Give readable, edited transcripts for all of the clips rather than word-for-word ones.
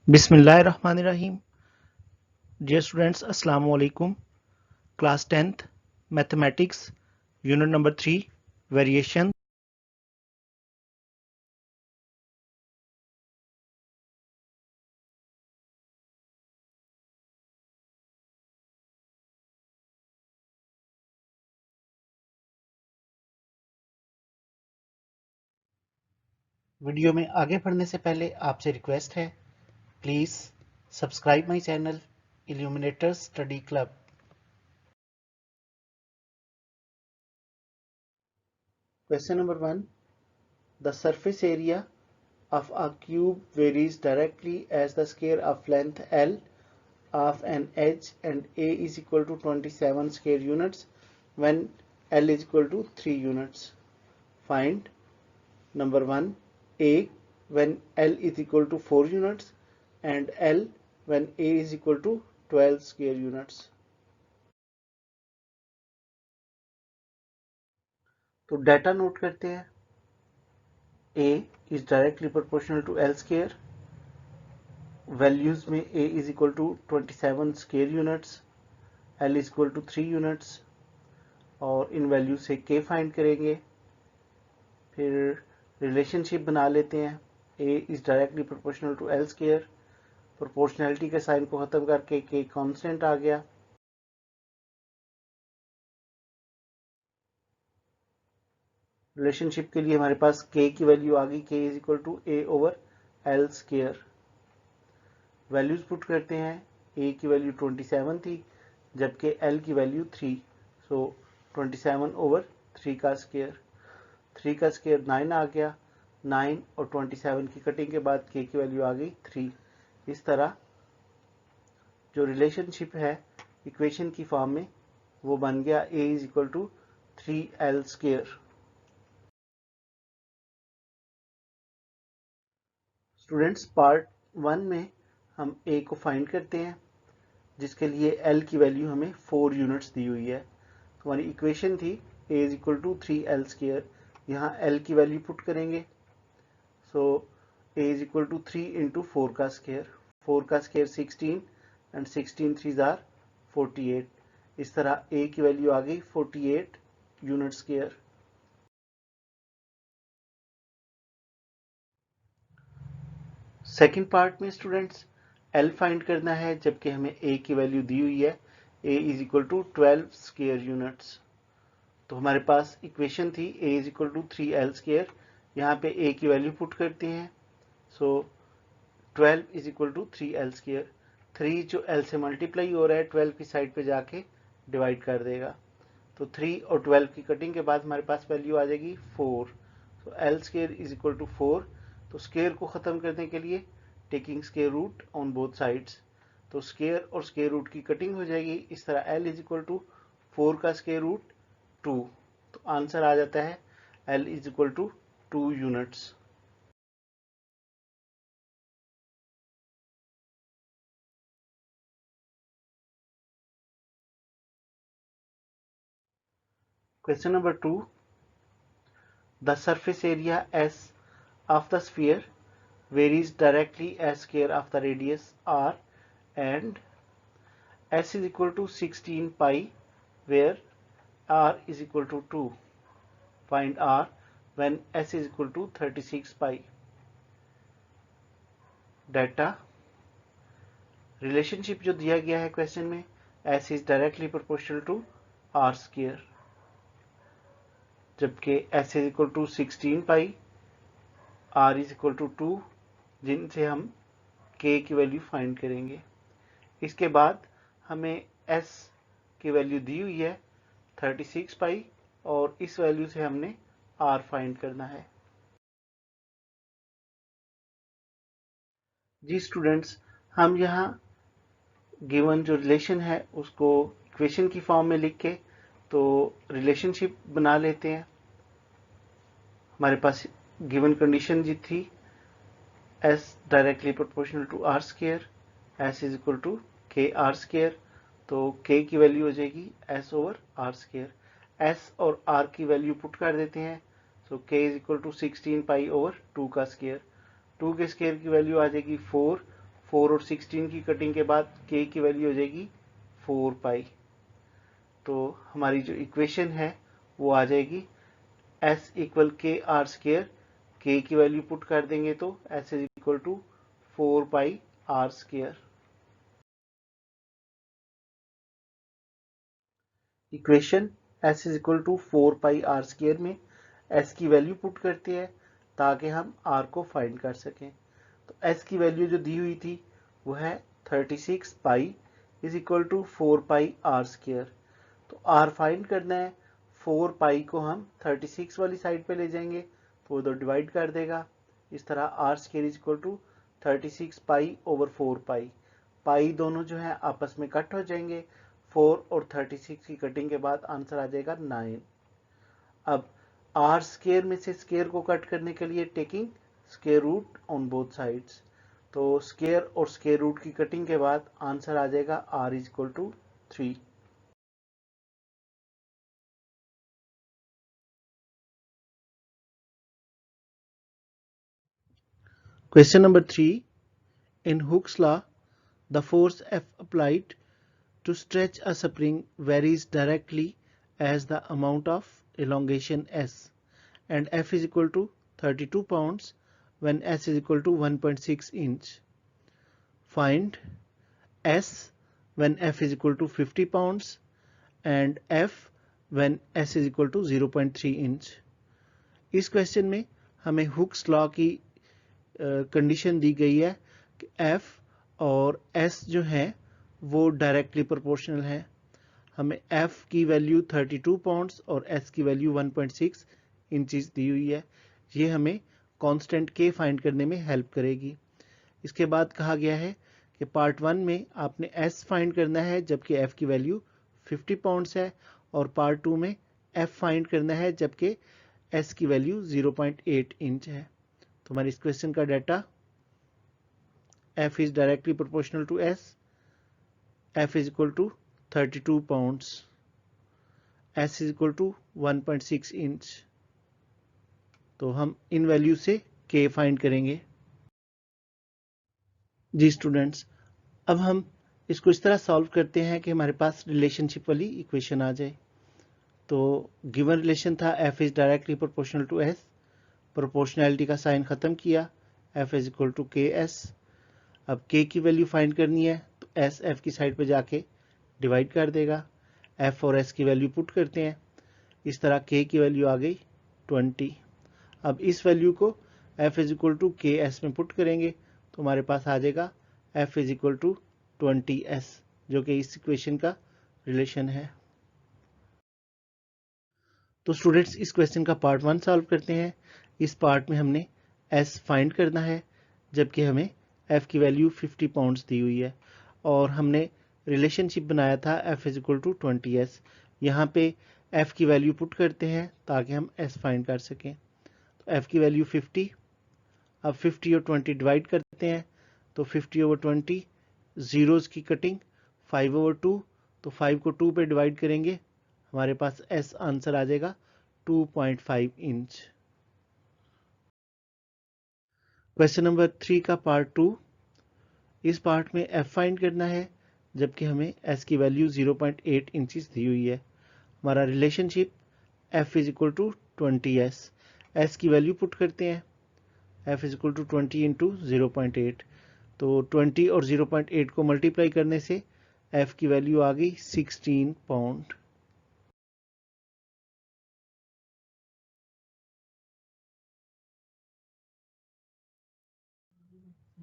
Bismillahirrahmanirrahim. Dear students, Assalamu alaikum. Class 10th, Mathematics, Unit number 3, Variation. Video में आगे बढ़ने से पहले आपसे रिक्वेस्ट है, please subscribe my channel illuminator study club. Question number 1. The surface area of a cube varies directly as the square of length L of an edge and A is equal to 27 square units when L is equal to 3 units. Find number 1 A when L is equal to 4 units and L when A is equal to 12 square units. तो data note करते हैं. A is directly proportional to L square. Values में A is equal to 27 square units, L is equal to 3 units और इन value से K find करेंगे. फिर relationship बना लेते हैं. A is directly proportional to L square. Proportionality के sign को खत्म करके K कांस्टेंट आ गया. रिलेशनशिप के लिए हमारे पास K की वैल्यू आ गई. K is equal to A over L square. Values put करते हैं. A की वैल्यू 27 थी जबकि L की वैल्यू 3. सो 27 ओवर 3 का स्क्वायर. 3 का स्क्वायर 9 आ गया. 9 और 27 की कटिंग के बाद K की वैल्यू आ गई 3. इस तरह जो रिलेशनशिप है इक्वेशन की फॉर्म में वो बन गया A is equal to 3L square. Students, part 1 में हम A को फाइंड करते हैं जिसके लिए L की वैल्यू हमें 4 यूनिट्स दी हुई है. हमारी इक्वेशन थी A is equal to 3L square. यहाँ L की वैल्यू पुट करेंगे. So A is equal to 3 into 4 का स्क्वायर. 4 का स्क्वायर 16 एंड 16 3 जार 48. इस तरह A की वैल्यू आ गई 48 यूनिट स्क्वायर. सेकेंड पार्ट में स्टूडेंट्स L फाइंड करना है जबकि हमें A की वैल्यू दी हुई है. A is equal to 12 square units. तो हमारे पास इक्वेशन थी A is equal to 3L square. यहाँ पे A की वैल्यू पुट करते हैं. So 12 is equal to 3L square. 3 जो L से मल्टीप्लाई हो रहा है 12 की साइड पे जाके डिवाइड कर देगा. तो 3 और 12 की कटिंग के बाद हमारे पास वैल्यू आ जाएगी 4. तो L square is equal to 4. तो स्क्वायर को ख़त्म करने के लिए taking square root on both sides. तो स्क्वायर और स्क्वायर रूट की कटिंग हो जाएगी. इस तरह L इज इक्वल टू 4 का स्क्वायर रूट 2. तो आंसर आ जाता है L is equal to 2 units. Question number 2. The surface area S of the sphere varies directly as square of the radius R and S is equal to 16 pi where R is equal to 2. Find R when S is equal to 36 pi. Data relationship जो दिया गया है question में S is directly proportional to R square जबकि S is equal to 16 pi, R is equal to 2 जिनसे हम K की value find करेंगे. इसके बाद हमें S की वैल्यू दी हुई है 36 पाई और इस वैल्यू से हमने R फाइंड करना है. जी स्टूडेंट्स, हम यहाँ गिवन जो रिलेशन है उसको इक्वेशन की फॉर्म में लिख के तो रिलेशनशिप बना लेते हैं. हमारे पास गिवन कंडीशन जी थी S directly proportional to R square, S is equal to K R square. तो K की वैल्यू हो जाएगी S over R square. S और R की वैल्यू पुट कर देते हैं. So K is equal to 16 pi over 2 का स्क्वायर. 2 के स्क्वायर की वैल्यू आ जाएगी 4. 4 और 16 की कटिंग के बाद k की वैल्यू हो जाएगी 4 पाई। तो हमारी जो इक्वेशन है वो आ जाएगी s equal K R square, k की वैल्यू पुट कर देंगे तो s is equal to 4 pi R square. Equation s is equal to 4 pi R square में s की वैल्यू पुट करते हैं ताकि हम r को फाइंड कर सकें। तो s की वैल्यू जो दी हुई थी वो है 36 pi is equal to 4 pi R square. तो r फाइंड करना है, 4 पाई को हम 36 वाली साइड पे ले जाएंगे तो उधर डिवाइड कर देगा। इस तरह R square is equal to 36 pi over 4 pi. Pi दोनों जो है आपस में कट हो जाएंगे, 4 और 36 की कटिंग के बाद आंसर आ जाएगा 9। अब आर स्केयर में से स्केयर को कट करने के लिए taking square root on both sides, तो स्केयर और स्केयर रूट की कटिंग के बाद आंसर आ जाएगा r is equal to 3। Question number 3. In Hooke's law, the force F applied to stretch a spring varies directly as the amount of elongation S, and F is equal to 32 pounds when S is equal to 1.6 inch. Find S when F is equal to 50 pounds and F when S is equal to 0.3 inch. इस question में हमें Hooke's law की condition दी गई है कि F और S जो है वो डायरेक्टली प्रोपोर्शनल है। हमें F की वैल्यू 32 पाउंड्स और S की वैल्यू 1.6 इंचेस दी हुई है। ये हमें कांस्टेंट K फाइंड करने में हेल्प करेगी। इसके बाद कहा गया है कि पार्ट 1 में आपने S फाइंड करना है जबकि F की वैल्यू 50 पाउंड्स है, और पार्ट 2 में F फाइंड करना है जबकि S की वैल्यू 0.8 इंच है। तो हमारे इस क्वेश्चन का data F is directly proportional to S, F is equal to 32 pounds, S is equal to 1.6 inch. तो हम इन वैल्यू से K फाइंड करेंगे। जी स्टूडेंट्स, अब हम इसको इस तरह सॉल्व करते हैं कि हमारे पास रिलेशनशिप वाली इक्वेशन आ जाए। तो गिवन रिलेशन था F is directly proportional to S, proportionality का साइन खत्म किया, F is equal to KS। अब K की वैल्यू फाइंड करनी है तो S F की साइड पे जाके डिवाइड कर देगा। F और S की वैल्यू पुट करते हैं, इस तरह K की वैल्यू आ गई 20। अब इस वैल्यू को F is equal to KS में पुट करेंगे तो हमारे पास आ जाएगा F is equal to 20S, जो कि इस इक्वेशन का रिलेशन है। तो स्टूडेंट्स, इस क्वेश्चन का पार्ट 1 सॉल्व करते हैं। इस पार्ट में हमने S फाइंड करना है जबकि हमें F की वैल्यू 50 पाउंड्स दी हुई है, और हमने रिलेशनशिप बनाया था F is equal to 20S। यहाँ पे F की वैल्यू पुट करते हैं ताकि हम S फाइंड कर सकें। तो F की वैल्यू 50, अब 50 और 20 डिवाइड करते हैं तो 50 ओवर 20, जीरोस की कटिंग 5 ओवर 2, तो 5 को 2 पे डिवाइड करेंगे, हमारे पास S आंसर आ जाएगा 2.5 इंच। क्वेश्चन नंबर 3 का पार्ट 2, इस पार्ट में F फाइंड करना है जबकि हमें S की वैल्यू 0.8 इंचेस दी हुई है। हमारा relationship F is equal to 20S, S की वैल्यू पुट करते हैं, F is equal to 20 into 0.8, तो 20 और 0.8 को मल्टीप्लाई करने से F की वैल्यू आ गई 16 pound.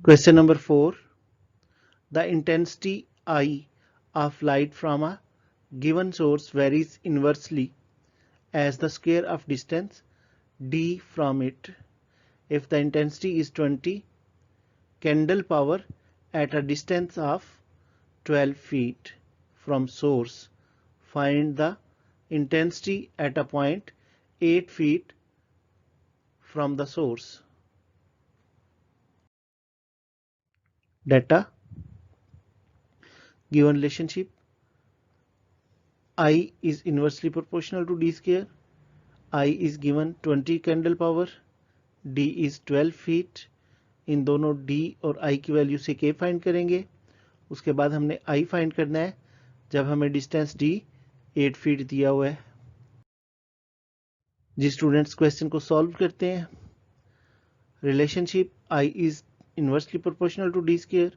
Question number 4. The intensity I of light from a given source varies inversely as the square of distance d from it. If the intensity is 20 candle power at a distance of 12 feet from source, find the intensity at a point 8 feet from the source. Data, given relationship, I is inversely proportional to d square. I is given 20 candle power, d is 12 feet, इन दोनों D और I की value से K find करेंगे। उसके बाद हमने I find करना है जब हमें डिस्टेंस D 8 फीट दिया हुआ है। जी स्टूडेंट्स, क्वेश्चन को सॉल्व करते हैं। Relationship I is inversely proportional to D square.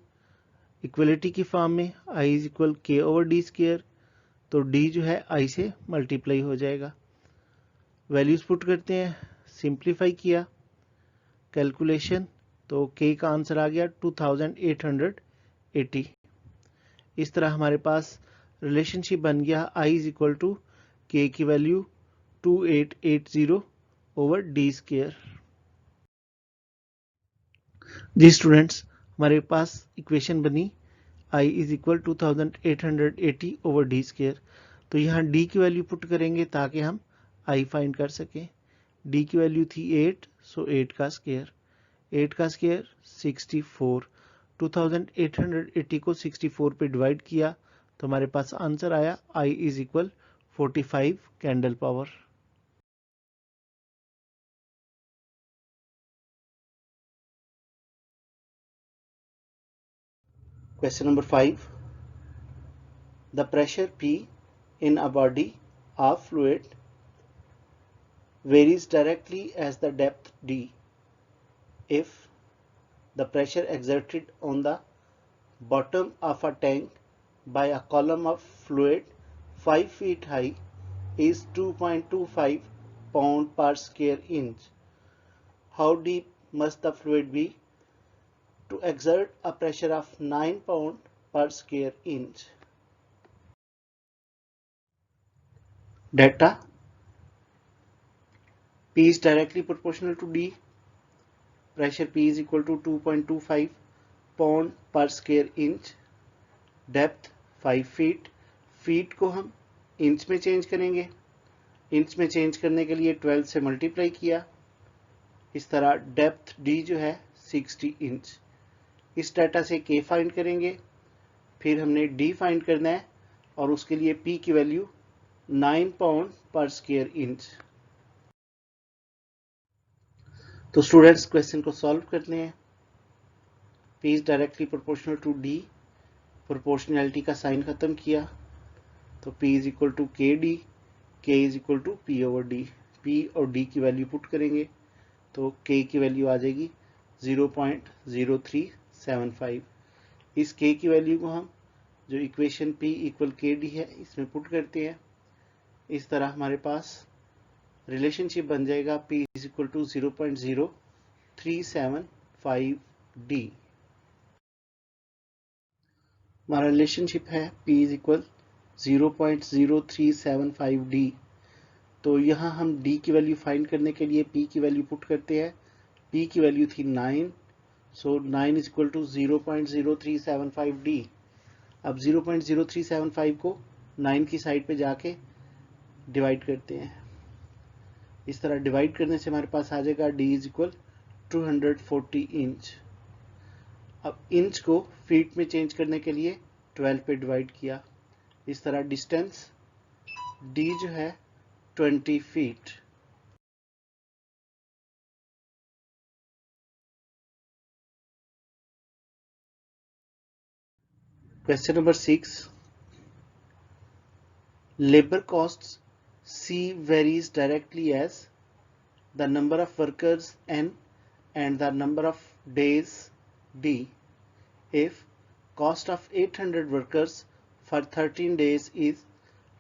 Equality की फॉर्म में I is equal K over D square, तो D जो है I से मल्टीप्लाई हो जाएगा। वैल्यूज पुट करते हैं, सिंप्लीफाई किया, कैलकुलेशन, तो K का आंसर आ गया 2880। इस तरह हमारे पास रिलेशनशिप बन गया I is equal to K की वैल्यू 2880 ओवर D स्क्वायर। जी स्टूडेंट्स, हमारे पास इक्वेशन बनी I is equal 2880 over D square. तो यहाँ D की वैल्यू पुट करेंगे ताकि हम I फाइंड कर सकें। D की वैल्यू थी 8, सो 8 का स्क्वायर, 8 का स्क्वायर 64। 2880 को 64 पे डिवाइड किया तो हमारे पास आंसर आया I is equal 45 candle power. Question number 5. The pressure P in a body of fluid varies directly as the depth D. If the pressure exerted on the bottom of a tank by a column of fluid 5 feet high is 2.25 pound per square inch, how deep must the fluid be to exert a pressure of 9 pound per square inch? Data: P is directly proportional to D. Pressure P is equal to 2.25 pound per square inch. Depth 5 feet. Feet को हम inch में change करेंगे, inch में change करने के लिए 12 से multiply किया। इस तरह डेप्थ D जो है 60 इंच। इस डाटा से K फाइंड करेंगे, फिर हमने D फाइंड करना है और उसके लिए P की वैल्यू 9 पाउंड पर स्क्वायर इंच। तो स्टूडेंट्स, क्वेश्चन को सॉल्व करते हैं। P is directly proportional to D, proportionality का साइन खत्म किया तो P is equal to KD, K is equal to P over D। P और D की वैल्यू पुट करेंगे तो K की वैल्यू आ जाएगी 0.0375। इस K की वैल्यू को हम जो इक्वेशन P इक्वल KD है इसमें पुट करते हैं। इस तरह हमारे पास रिलेशनशिप बन जाएगा P is equal to 0.0375D। हमारा रिलेशनशिप है P इज इक्वल 0.0375D। तो यहाँ हम D की वैल्यू फाइंड करने के लिए P की वैल्यू पुट करते हैं। P की वैल्यू थी 9, सो 9 इज इक्वल टू 0.0375D। अब 0.0375 को 9 की साइड पे जाके डिवाइड करते हैं। इस तरह डिवाइड करने से हमारे पास आ जाएगा D इज इक्वल 240 इंच। अब इंच को फीट में चेंज करने के लिए 12 पे डिवाइड किया। इस तरह डिस्टेंस D जो है 20 feet. Question number 6. Labor costs C varies directly as the number of workers N and the number of days D. If cost of 800 workers for 13 days is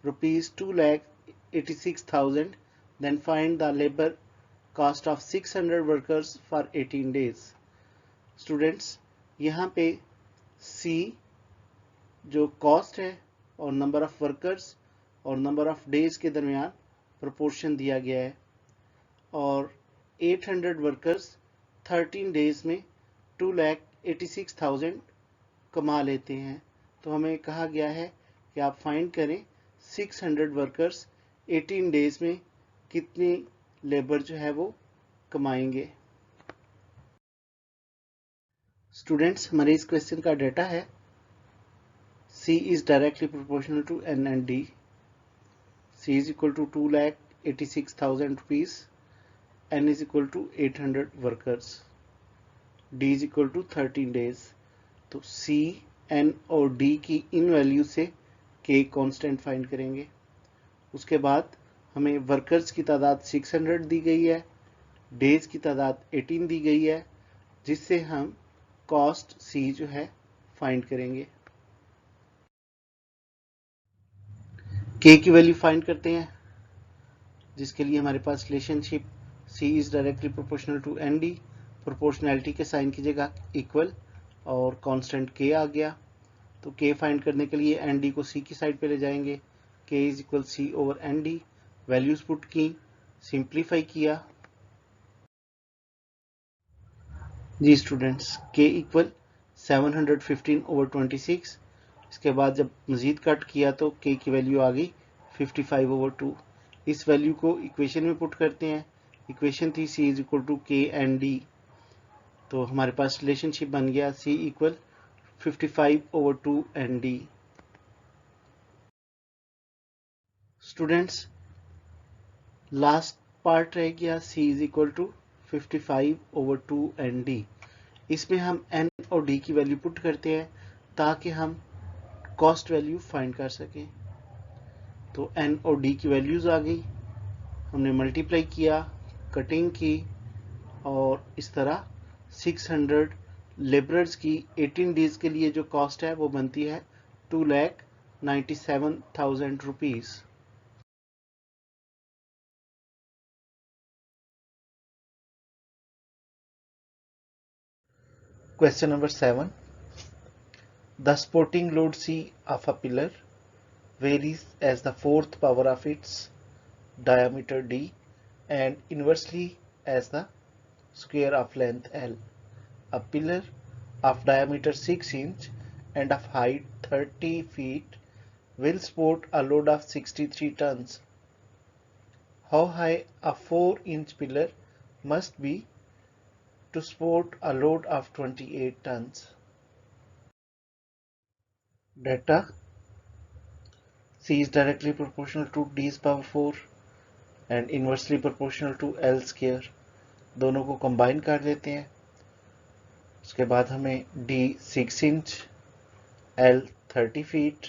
rupees 2,86,000, then find the labor cost of 600 workers for 18 days. Students, यहाँ पे C जो cost है और number of workers और number of days के दरमियान proportion दिया गया है और 800 वर्कर्स 13 डेज में 2,86,000 कमा लेते हैं। तो हमें कहा गया है कि आप फाइंड करें 600 वर्कर्स 18 डेज में कितनी लेबर जो है वो कमाएंगे। स्टूडेंट्स, हमारे इस क्वेश्चन का डाटा है C is directly proportional to N and D. C is equal to 2,86,000 rupees. N is equal to 800 workers. D is equal to 13 days. तो C, N और D की इन वैल्यू से K कांस्टेंट फाइंड करेंगे। उसके बाद हमें वर्कर्स की तादाद 600 दी गई है, डेज की तादाद 18 दी गई है, जिससे हम कॉस्ट C जो है फाइंड करेंगे। K की वैल्यू फाइंड करते हैं, जिसके लिए हमारे पास relationship C is directly proportional to ND, proportionality के साइन की जगह इक्वल और कांस्टेंट K आ गया। तो K फाइंड करने के लिए ND को C की साइड पे ले जाएंगे। K is equal C over ND, values put की, सिंप्लीफाई किया। जी स्टूडेंट्स, K इक्वल 715 ओवर 26। इसके बाद जब मजीद कट किया तो K की वैल्यू आ गई 55 ओवर 2। इस वैल्यू को इक्वेशन में पुट करते हैं। इक्वेशन थी C is equal to K and D, तो हमारे पास रिलेशनशिप बन गया C equal 55 over 2 and D। Students, last part रह गया C is equal to 55 over 2 and D। इसमें हम N और D की वैल्यू पुट करते हैं ताकि हम कॉस्ट वैल्यू फाइंड कर सकें। तो N और D की वैल्यूज आ गई, हमने मल्टीप्लाई किया, कटिंग की, और इस तरह 600 लेबरर्स की 18 डेज के लिए जो कॉस्ट है वो बनती है 2,97,000 rupees. Question number 7. The supporting load C of a pillar varies as the fourth power of its diameter D and inversely as the square of length L. A pillar of diameter 6 inch and of height 30 feet will support a load of 63 tons. How high a 4-inch pillar must be to support a load of 28 tons? Data: C is directly proportional to D's power 4 and inversely proportional to L square। दोनों को combine कर देते हैं। उसके बाद हमें D 6 inch, L 30 feet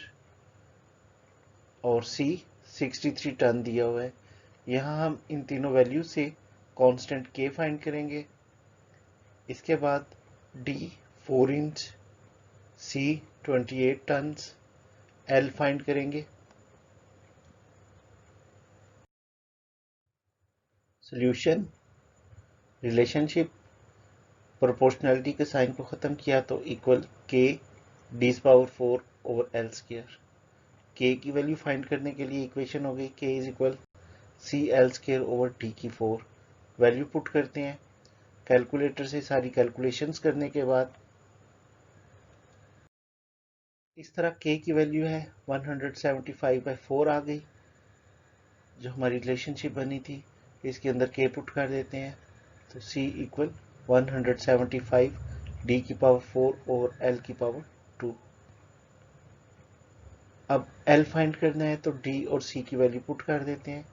और C 63 ton दिया हुआ है। यहाँ हम इन तीनों वैल्यू से कांस्टेंट K फाइंड करेंगे। इसके बाद D 4 inch, C 28 ton, L find करेंगे। सॉल्यूशन: रिलेशनशिप प्रोपोर्शनैलिटी के साइन को ख़त्म किया तो equal K D power 4 over L square. K की वैल्यू फाइंड करने के लिए इक्वेशन हो गई K is equal C L square over D की 4। वैल्यू पुट करते हैं। कैलकुलेटर से सारी कैलकुलेशंस करने के बाद इस तरह K की वैल्यू है 175/4 आ गई, जो हमारी रिलेशनशिप बनी थी। इसके अंदर K पुट कर देते हैं तो C इक्वल 175 D की पावर 4 ओवर L की पावर 2। अब L फाइंड करना है तो D और C की वैल्यू पुट कर देते हैं।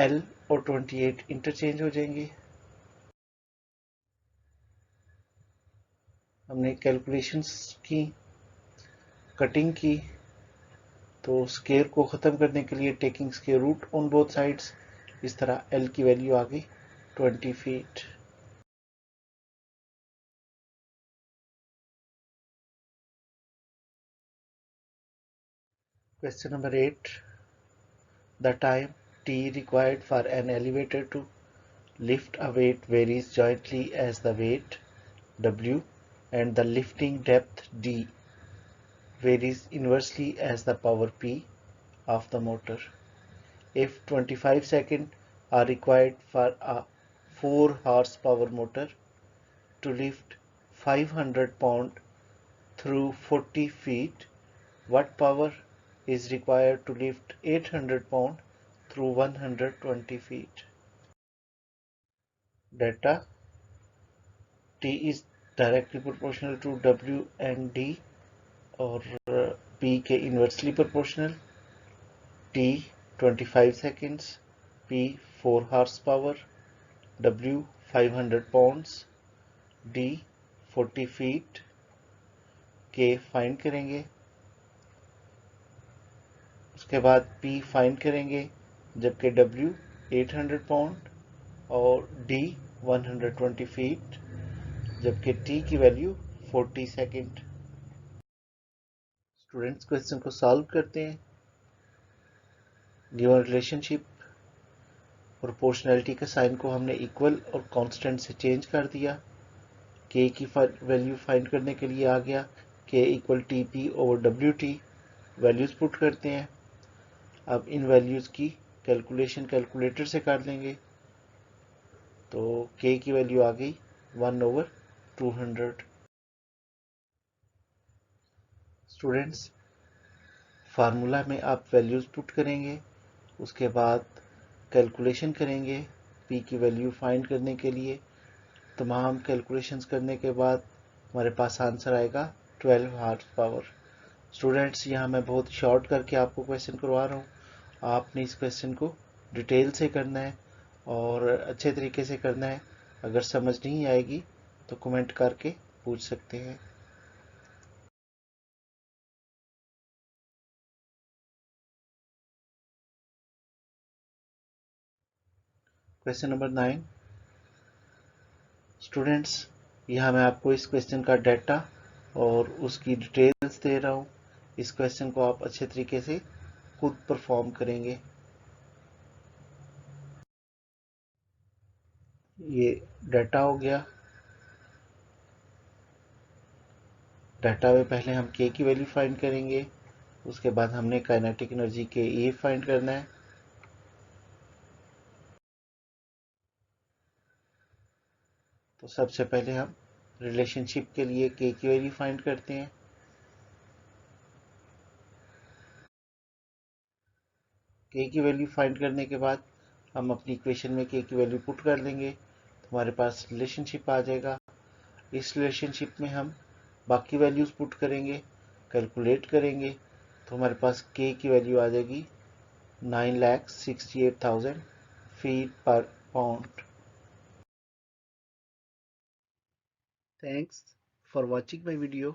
L और 28 इंटरचेंज हो जाएंगे। हमने कैलकुलेशंस की, कटिंग की, तो स्क्वायर को ख़त्म करने के लिए taking square root on both sides, इस तरह L की वैल्यू आ गई 20 feet. Question number 8. The time T required for an elevator to lift a weight varies jointly as the weight W and the lifting depth D varies inversely as the power P of the motor. If 25 seconds are required for a 4 horsepower motor to lift 500 pound through 40 feet, what power is required to lift 800 pound through 120 feet? Data: T is directly proportional to W and D और P के inversely proportional. T 25 seconds, P 4 horsepower, W 500 pounds। D 40 feet, के find करेंगे, उसके बाद P find करेंगे, जबकि W 800 pound और D 120 feet, जबकि टी की वैल्यू 40 सेकेंड। स्टूडेंट्स क्वेश्चन को सॉल्व करते हैं। गिवन रिलेशनशिप, प्रोपोर्शनैलिटी का साइन को हमने इक्वल और कांस्टेंट से चेंज कर दिया। के की वैल्यू फाइंड करने के लिए आ गया के equal T P over W T. Values put करते हैं। अब इन वैल्यूज की कैलकुलेशन कैलकुलेटर से कर लेंगे। तो के की वैल्यू आ गई 1/200। स्टूडेंट्स, फार्मूला में आप वैल्यूज पुट करेंगे, उसके बाद कैलकुलेशन करेंगे पी की वैल्यू फाइंड करने के लिए। तमाम कैलकुलेशंस करने के बाद हमारे पास आंसर आएगा 12 हार्स पावर। स्टूडेंट्स, यहाँ मैं बहुत शॉर्ट करके आपको क्वेश्चन करवा रहा हूँ। आपने इस क्वेश्चन को डिटेल से करना है और अच्छे तरीके से करना है। अगर समझ नहीं आएगी तो कमेंट करके पूछ सकते हैं। Question number 9। स्टूडेंट्स, यहाँ मैं आपको इस क्वेश्चन का डाटा और उसकी डिटेल्स दे रहा हूँ। इस क्वेश्चन को आप अच्छे तरीके से खुद परफॉर्म करेंगे। ये डाटा हो गया। डाटा में पहले हम के की वैल्यू फाइंड करेंगे, उसके बाद हमने काइनेटिक एनर्जी के ए फाइंड करना है। तो सबसे पहले हम रिलेशनशिप के लिए के की वैल्यू फाइंड करते हैं। के की वैल्यू फाइंड करने के बाद हम अपनी इक्वेशन में के की वैल्यू पुट कर देंगे तो हमारे पास रिलेशनशिप आ जाएगा। इस रिलेशनशिप में हम बाकी वैल्यूज पुट करेंगे, कैलकुलेट करेंगे तो हमारे पास के की वैल्यू आ जाएगी 9,68,000 फीट पर pound. Thanks for watching my video.